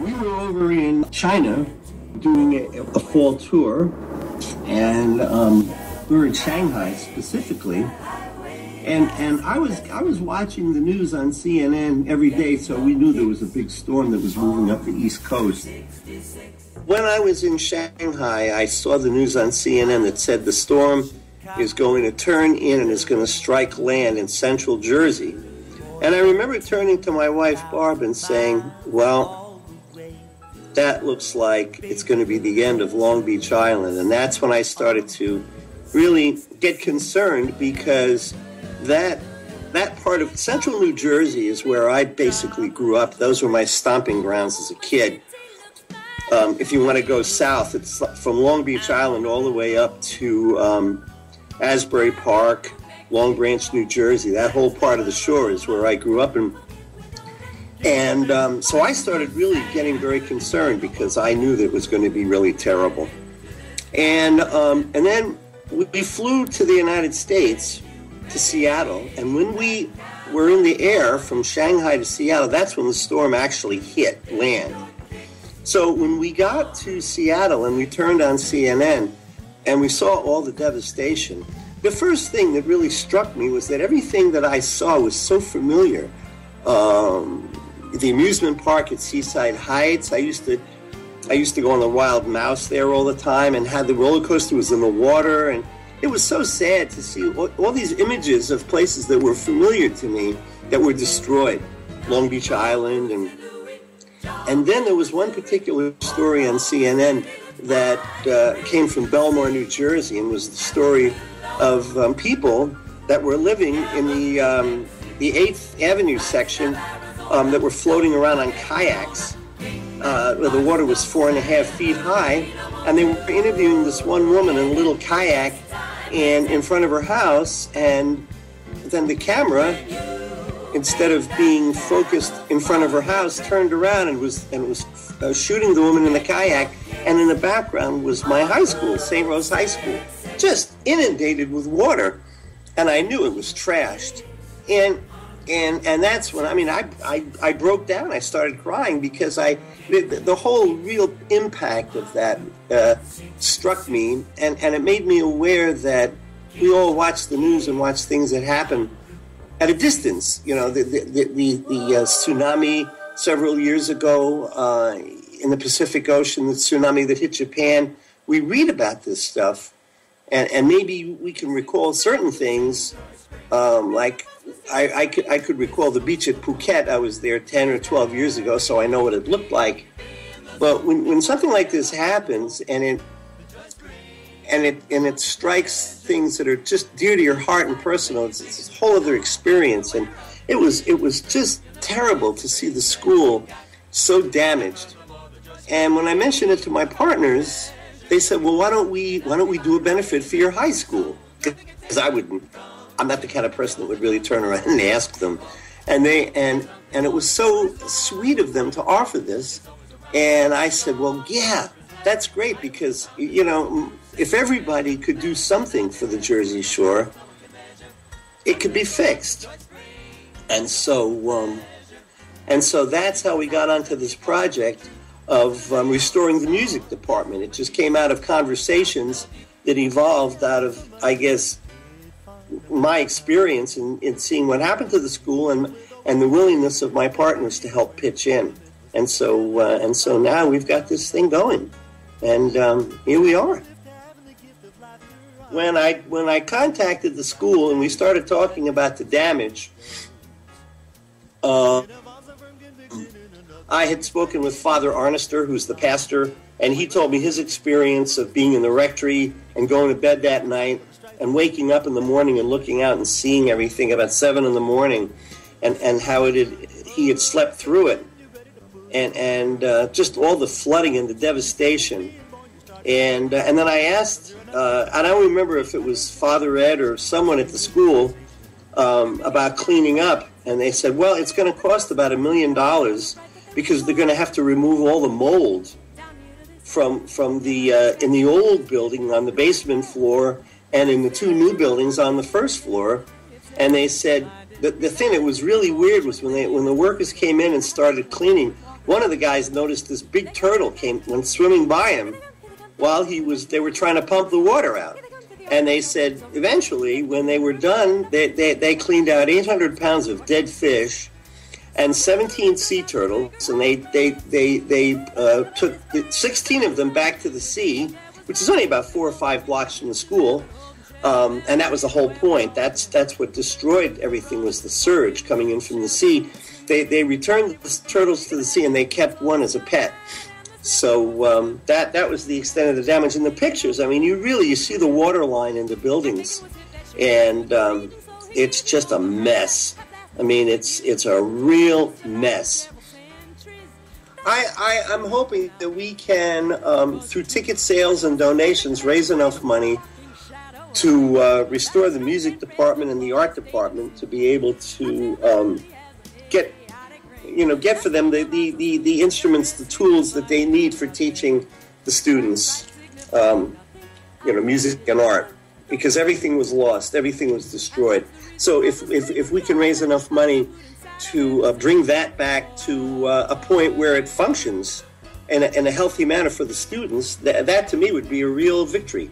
We were over in China doing a fall tour, and we were in Shanghai specifically. And I was watching the news on CNN every day, so we knew there was a big storm that was moving up the East Coast. When I was in Shanghai, I saw the news on CNN that said the storm is going to turn in and is going to strike land in central Jersey. And I remember turning to my wife, Barb, and saying, well, that looks like it's going to be the end of Long Beach Island. And that's when I started to really get concerned, because that part of central New Jersey is where I basically grew up. Those were my stomping grounds as a kid. If you want to go south, it's from Long Beach Island all the way up to Asbury Park, Long Branch, New Jersey. That whole part of the shore is where I grew up. And so I started really getting very concerned, because I knew that it was going to be really terrible. And then we flew to the United States, to Seattle, and when we were in the air from Shanghai to Seattle, that's when the storm actually hit land. So when we got to Seattle and we turned on CNN and we saw all the devastation, the first thing that really struck me was that everything that I saw was so familiar. The amusement park at Seaside Heights, I used to go on the Wild Mouse there all the time, and had the roller coaster was in the water, and it was so sad to see all these images of places that were familiar to me that were destroyed. Long Beach Island, and then there was one particular story on CNN that came from Belmar, New Jersey, and was the story of people that were living in the 8th Avenue section that were floating around on kayaks. Where the water was 4.5 feet high, and they were interviewing this one woman in a little kayak in front of her house, and then the camera, instead of being focused in front of her house, turned around and was shooting the woman in the kayak, and in the background was my high school, St. Rose High School, just inundated with water, and I knew it was trashed, and that's when I broke down. I started crying, because the whole real impact of that struck me, and it made me aware that we all watch the news and watch things that happen at a distance. You know, the tsunami several years ago in the Pacific Ocean, the tsunami that hit Japan. We read about this stuff, and maybe we can recall certain things, like I could recall the beach at Phuket. I was there 10 or 12 years ago, so I know what it looked like. But when something like this happens, and it strikes things that are just dear to your heart and personal, it's a whole other experience. And it was just terrible to see the school so damaged. And when I mentioned it to my partners, they said, "Well, why don't we do a benefit for your high school?" Because I'm not the kind of person that would really turn around and ask them. And it was so sweet of them to offer this. And I said, well, yeah, that's great, because, you know, if everybody could do something for the Jersey Shore, it could be fixed. And so that's how we got onto this project of restoring the music department. It just came out of conversations that evolved out of, I guess, my experience in seeing what happened to the school, and the willingness of my partners to help pitch in. And so now we've got this thing going, and here we are. When I contacted the school and we started talking about the damage, I had spoken with Father Arnister, who's the pastor, and he told me his experience of being in the rectory and going to bed that night and waking up in the morning and looking out and seeing everything about 7 in the morning, and how he had slept through it, and just all the flooding and the devastation. And then I asked, I don't remember if it was Father Ed or someone at the school, about cleaning up, and they said, well, it's going to cost about $1 million, because they're going to have to remove all the mold from the in the old building on the basement floor, and in the 2 new buildings on the first floor. And they said the thing that was really weird was when the workers came in and started cleaning, one of the guys noticed this big turtle went swimming by him while they were trying to pump the water out. And they said eventually, when they were done, they cleaned out 800 pounds of dead fish and 17 sea turtles, and they took 16 of them back to the sea, which is only about 4 or 5 blocks from the school. And that was the whole point. That's what destroyed everything, was the surge coming in from the sea. They returned the turtles to the sea, and they kept one as a pet. So that was the extent of the damage. In the pictures, I mean, you see the water line in the buildings, and it's just a mess. I mean, it's a real mess. I'm hoping that we can, through ticket sales and donations, raise enough money to restore the music department and the art department to be able to get for them the instruments, the tools that they need for teaching the students, music and art, because everything was lost, everything was destroyed. So if we can raise enough money to bring that back to a point where it functions in a healthy manner for the students, that to me would be a real victory.